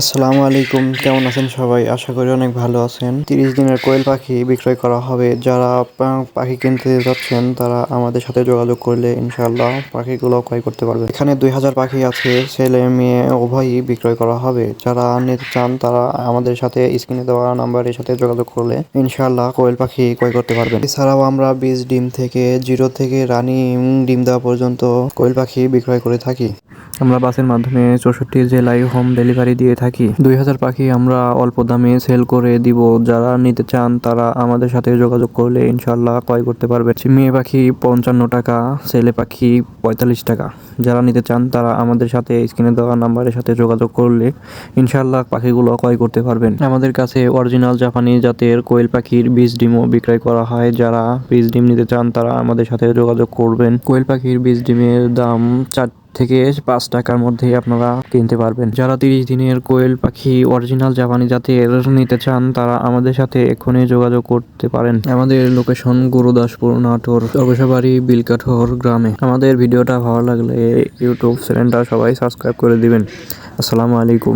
আসসালামু আলাইকুম, কেমন আছেন সবাই? আশা করি অনেক ভালো আছেন। 30 দিনের কোয়েল পাখি বিক্রয় করা হবে। যারা পাখি কিনতে যাচ্ছেন তারা আমাদের সাথে যোগাযোগ করলে ইনশাআল্লাহ পাখিগুলো ক্রয় করতে পারবেন। এখানে 2000 পাখি আছে, ছেলে মেয়ে উভয়ই বিক্রয় করা হবে। যারা নিতে চান তারা আমাদের সাথে স্ক্রিনে দেওয়া নাম্বারের সাথে যোগাযোগ করলে ইনশাআল্লাহ কোয়েল পাখি ক্রয় করতে পারবেন। এছাড়াও আমরা বীজ ডিম থেকে জিরো থেকে রানিং ডিম দেওয়া পর্যন্ত কোয়েল পাখি বিক্রয় করে থাকি। আমরা বাসের মাধ্যমে 64 জেলায় হোম ডেলিভারি দিয়ে থাকি। 2000 পাখি আমরা অল্প দামে সেল করে দিব। যারা নিতে চান তারা আমাদের সাথে যোগাযোগ করলে ইনশাআল্লাহ ক্রয় করতে পারবেন। মেয়ে পাখি 55 টাকা, ছেলে পাখি 45 টাকা। যারা নিতে চান তারা আমাদের সাথে স্ক্রিনে দেওয়া নাম্বারের সাথে যোগাযোগ করলে ইনশাআল্লাহ পাখিগুলো ক্রয় করতে পারবেন। আমাদের কাছে অরিজিনাল জাপানি জাতের কোয়েল পাখির বীজ ডিমও বিক্রয় করা হয়। যারা বীজ ডিম নিতে চান তারা আমাদের সাথে যোগাযোগ করবেন। কোয়েল পাখির বীজ ডিমের দাম 4 থেকে 5 টাকার মধ্যেই আপনারা কিনতে পারবেন। যারা 30 দিনের কোয়েল পাখি অরিজিনাল জাপানি জাতের নিতে চান তারা আমাদের সাথে এখনই যোগাযোগ করতে পারেন। আমাদের লোকেশন গুরুদাসপুর, নাটোর, অবসরবাড়ি, বিলকাঠোর গ্রামে। আমাদের ভিডিওটা ভালো লাগলে ইউটিউব চ্যানেলটা সবাই সাবস্ক্রাইব করে দিবেন। আসসালামু আলাইকুম।